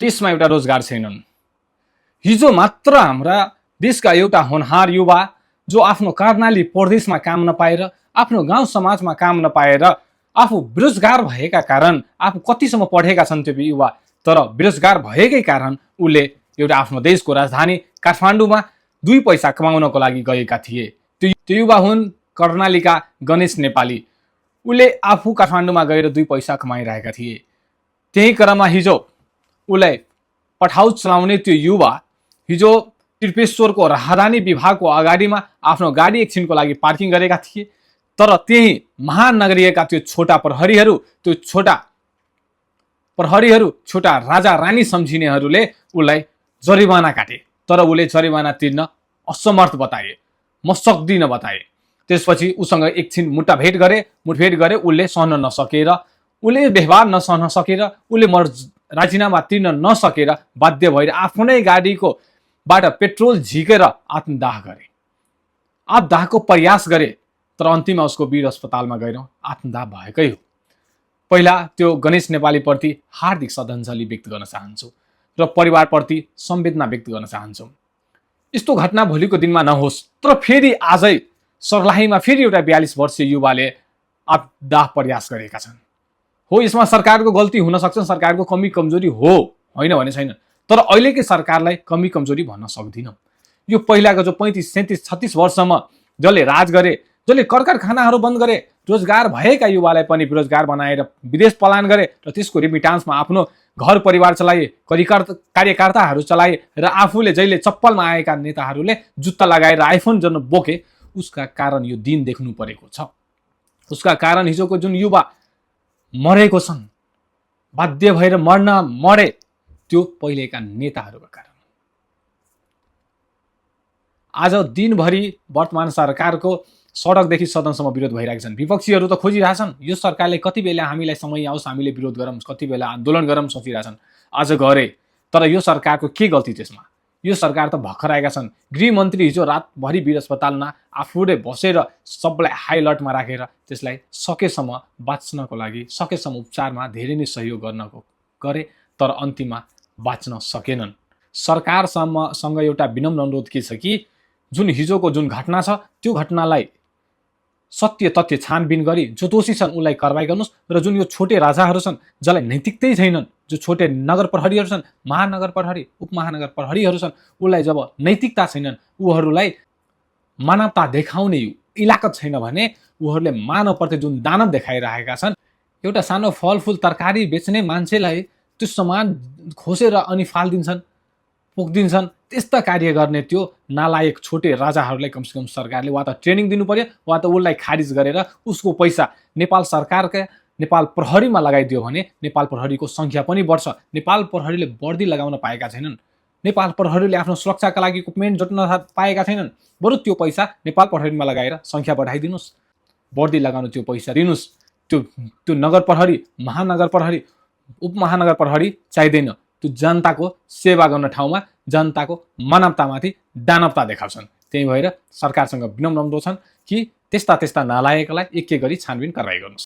देशमा एउटा रोजगार छैनन्। हिजो मात्र हाम्रा देशका एउटा होनहार युवा जो आफ्नो कर्णाली प्रदेशमा काम नपाएर, आफ्नो गाउँ समाजमा काम नपाएर आफू बेरोजगार भएका कारण, आफू कतिसम्म पढेका छन् त्यो युवा, तर बेरोजगार भएकै कारण उसले एउटा आफ्नो देशको राजधानी काठमाडौँमा 2 पैसा कमाउनको लागि गएका थिए। त्यो युवा हुन् कर्णालीका गणेश नेपाली। उसले आफू काठमाडौँमा गएर 2 पैसा कमाइरहेका थिए। त्यही क्रममा हिजो उसलाई पठाउ चलाउने त्यो युवा हिजो त्रिपेश्वरको राहदानी विभागको अगाडिमा आफ्नो गाडी एकछिनको लागि पार्किङ गरेका थिए। तर त्यही महानगरीयका त्यो छोटा प्रहरीहरू, छोटा राजा रानी सम्झिनेहरूले उसलाई जरिवाना काटे। तर उसले जरिवाना तिर्न असमर्थ बताए, म सक्दिनँ बताए। त्यसपछि उसँग एकछिन मुठभेड गरे। उसले सहन नसकेर, उसले व्यवहार नसहन सकेर, उसले राजीनामा तिर्न नसकेर बाध्य भएर आफ्नै गाडीको बाट पेट्रोल झिकेर आत्मदाह गरे। आत्मदाहको प्रयास गरे, तर अन्तिममा उसको वीर अस्पतालमा गएर आत्मदाह भएकै हो। पहिला त्यो गणेश नेपाली प्रति हार्दिक श्रद्धाञ्जली व्यक्त गर्न चाहन्छु र परिवारप्रति संवेदना व्यक्त गर्न चाहन्छु। यस्तो घटना भोलिको दिनमा नहोस्। तर फेरि आजै सर्लाहीमा फेरि एउटा 42 वर्षीय युवाले आत्मदाह प्रयास गरेका छन्। हो, यसमा सरकारको गल्ती हुन सक्छ, सरकारको कमी कमजोरी हो, होइन भने छैन। तर अहिलेकै सरकारलाई कमी कमजोरी भन्न सक्दिनँ। यो पहिलाको जो 35, 37, 36 वर्षमा जसले राज गरे, जसले कारखानाहरू बन्द गरे, रोजगार भएका युवालाई पनि बेरोजगार बनाएर विदेश पलायन गरे र त्यसको रिमिटान्समा आफ्नो घर परिवार चलाए, कार्यकर्ताहरू चलाए र आफूले जहिले चप्पलमा आएका नेताहरूले जुत्ता लगाएर आइफोन जन बोके, उसका कारण यो दिन देख्नु परेको छ। उसका कारण हिजोको जुन युवा मरेको छन्, बाध्य भएर मरे, त्यो पहिलेका नेताहरूका कारण। आज दिनभरि वर्तमान सरकारको सडकदेखि सदनसम्म विरोध भइरहेका छन्। विपक्षीहरू त खोजिरहेछन् यो सरकारले कति बेला हामीलाई समय आओस्, हामीले विरोध गरौँ, कति बेला आन्दोलन गरौँ सोचिरहेछन्। आज गरे, तर यो सरकारको के गल्ती त्यसमा? यो सरकार त भर्खर आएका छन्। गृहमन्त्री हिजो रातभरि वीर अस्पतालमा आफूले बसेर सबलाई हाई अलर्टमा राखेर त्यसलाई सकेसम्म बाँच्नको लागि, सकेसम्म उपचारमा धेरै नै सहयोग गरे, तर अन्तिममा बाँच्न सकेनन्। सरकारसँग एउटा विनम्र अनुरोध के छ कि जुन हिजोको जुन घटना छ त्यो घटनालाई सत्य तथ्य छानबिन गरी जो दोषी छन् उनलाई कारबाही गर्नुहोस् र जुन यो छोटे राजाहरू छन् जसलाई नैतिकतै छैनन्, जो छोटे नगर प्रहरीहरू छन्, महानगर प्रहरी, उपमहानगर प्रहरीहरू छन्, उनलाई जब नैतिकता छैनन्, उहरूलाई मानवता देखाउने इलाकत छैन भने उहरूले मानवप्रति जुन दानव देखाइरहेका छन्, एउटा सानो फलफुल तरकारी बेच्ने मान्छेलाई त्यो सामान खोसेर अनि फालिदिन्छन्, पोखिदिन्छन्। त्यस्ता कार्य गर्ने त्यो नालायक छोटे राजाहरूलाई कमसेकम सरकारले वा त ट्रेनिङ दिनु पर्यो वा त उसलाई खारिज गरेर उसको पैसा नेपाल सरकारका नेपाल प्रहरीमा लगाइदियो भने नेपाल प्रहरीको सङ्ख्या पनि बढ्छ। नेपाल प्रहरीले वर्दी लगाउन पाएका छैनन्, नेपाल प्रहरीले आफ्नो सुरक्षाका लागि इक्विपमेन्ट जुट्न पाएका छैनन्। बरु त्यो पैसा नेपाल प्रहरीमा लगाएर सङ्ख्या बढाइदिनुहोस्, वर्दी लगाउन त्यो पैसा दिनुहोस्। त्यो नगर प्रहरी, महानगर प्रहरी, उपमहानगर प्रहरी चाहिँदैन। त्यो जनताको सेवा गर्न ठाउँमा जनताको मानवतामाथि दानवता देखाउँछन्। त्यही भएर सरकारसँग विनम्र अनुरोध छन् कि त्यस्ता नालायकलाई एक गरी छानबिन कारबाही गर्नुहोस्।